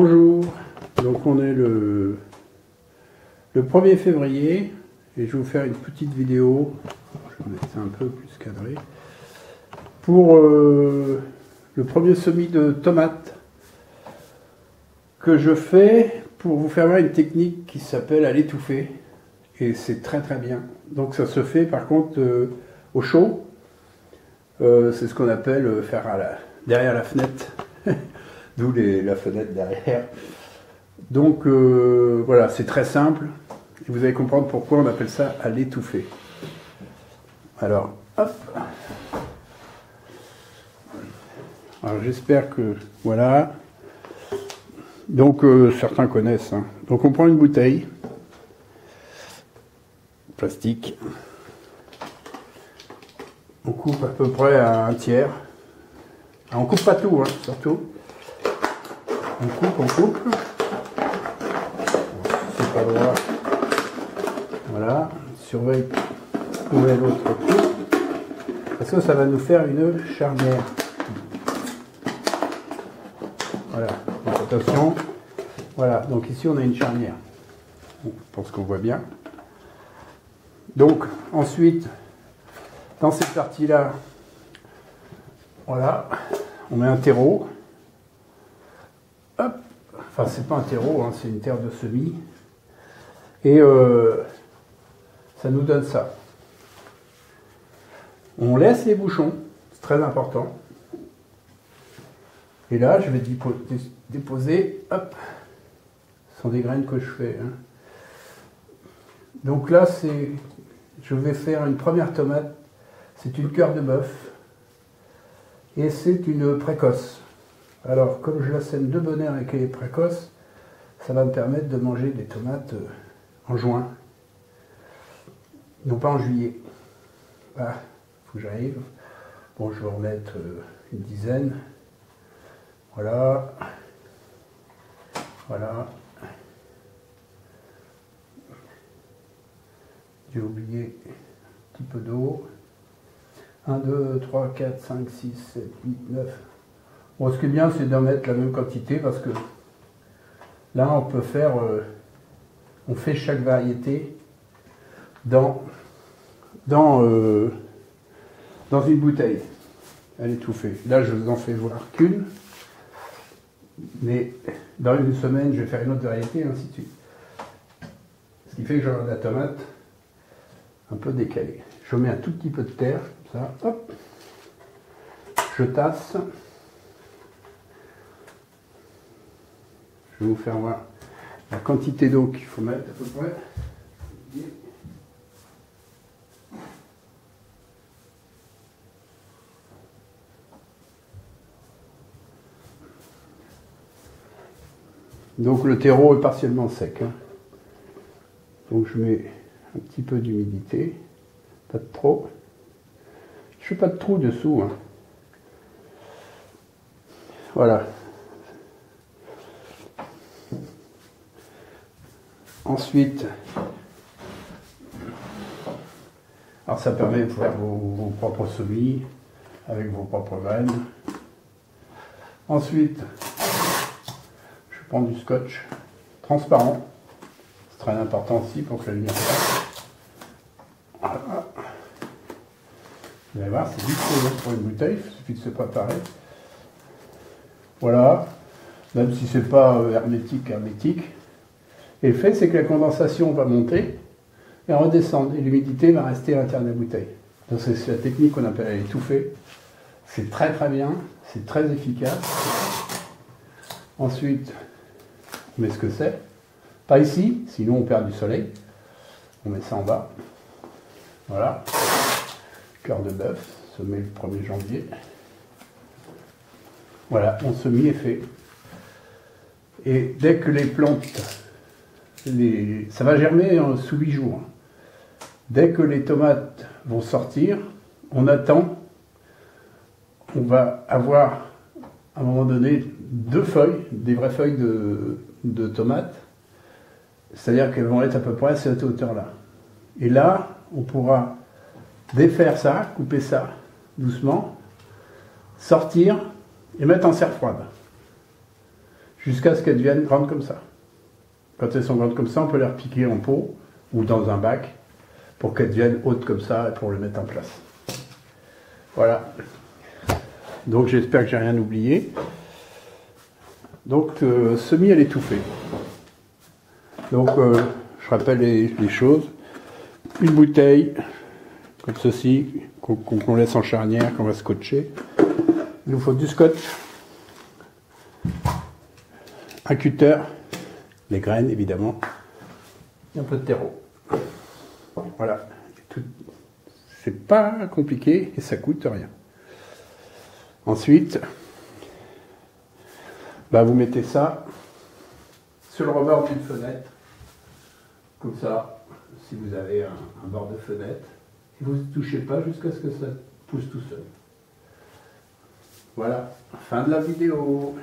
Bonjour, donc on est le 1er février et je vais vous faire une petite vidéo, je vais mettre ça un peu plus cadré, pour le premier semis de tomates que je fais pour vous faire voir une technique qui s'appelle à l'étouffer et c'est très très bien. Donc ça se fait par contre au chaud, c'est ce qu'on appelle faire derrière la fenêtre. D'où la fenêtre derrière. Donc voilà, c'est très simple. Et vous allez comprendre pourquoi on appelle ça à l'étouffer. Alors, hop. Alors j'espère que, voilà. Donc certains connaissent. Hein. Donc on prend une bouteille. Plastique. On coupe à peu près à un tiers. Alors, on coupe pas tout, hein, surtout. On coupe. C'est pas droit. Voilà. Surveille où est l'autre coupe. Parce que ça va nous faire une charnière. Voilà. Donc, attention. Voilà. Donc ici on a une charnière. Bon, je pense qu'on voit bien. Donc ensuite, dans cette partie-là, voilà, on met un terreau. Hop. Enfin, c'est pas un terreau, hein, c'est une terre de semis. Et ça nous donne ça. On laisse les bouchons, c'est très important. Et là, je vais déposer, hop, ce sont des graines que je fais. Hein. Donc là, je vais faire une première tomate. C'est une cœur de bœuf. Et c'est une précoce. Alors, comme je la sème de bonne heure et qu'elle est précoce, ça va me permettre de manger des tomates en juin, non pas en juillet. Ah, faut que j'arrive. Bon, je vais en mettre une dizaine. Voilà. Voilà. J'ai oublié un petit peu d'eau. 1, 2, 3, 4, 5, 6, 7, 8, 9. Bon, ce qui est bien, c'est d'en mettre la même quantité parce que là, on peut faire, on fait chaque variété dans une bouteille à l'étouffer. Là, je vous en fais voir qu'une, mais dans une semaine, je vais faire une autre variété, et ainsi de suite. Ce qui fait que j'aurai la tomate un peu décalée. Je mets un tout petit peu de terre, comme ça, hop, je tasse. Je vais vous faire voir la quantité d'eau qu'il faut mettre à peu près. Donc le terreau est partiellement sec. Hein. Donc je mets un petit peu d'humidité, pas de trop. Je ne fais pas de trou dessous. Hein. Voilà. Ensuite, alors ça permet de faire vos propres semis avec vos propres graines. Ensuite, je prends du scotch transparent. C'est très important aussi pour que la lumière passe. Voilà. Vous allez voir, c'est vite fait pour une bouteille, il suffit de se préparer. Voilà, même si c'est pas hermétique. Et le fait, c'est que la condensation va monter et redescendre. Et l'humidité va rester à l'intérieur de la bouteille. Donc c'est la technique qu'on appelle à l'étouffer. C'est très très bien, c'est très efficace. Ensuite, on met ce que c'est. Pas ici, sinon on perd du soleil. On met ça en bas. Voilà. Cœur de bœuf, semé le 1er janvier. Voilà, mon semis est fait. Et dès que les plantes... ça va germer sous 8 jours. Dès que les tomates vont sortir, on attend. On va avoir, à un moment donné, 2 feuilles, des vraies feuilles de tomates. C'est-à-dire qu'elles vont être à peu près à cette hauteur-là. Et là, on pourra défaire ça, couper ça doucement, sortir et mettre en serre froide. jusqu'à ce qu'elles deviennent grandes comme ça. Quand elles sont grandes comme ça, on peut les repiquer en pot ou dans un bac pour qu'elles deviennent hautes comme ça et pour les mettre en place. Voilà. Donc j'espère que j'ai rien oublié. Donc semis à l'étouffée. Donc je rappelle les choses. Une bouteille comme ceci qu'on laisse en charnière, qu'on va scotcher. Il nous faut du scotch, un cutter, les graines évidemment, et un peu de terreau. Voilà. C'est pas compliqué et ça coûte rien. Ensuite, vous mettez ça sur le rebord d'une fenêtre, comme ça, si vous avez un bord de fenêtre, et vous ne touchez pas jusqu'à ce que ça pousse tout seul. Voilà, fin de la vidéo.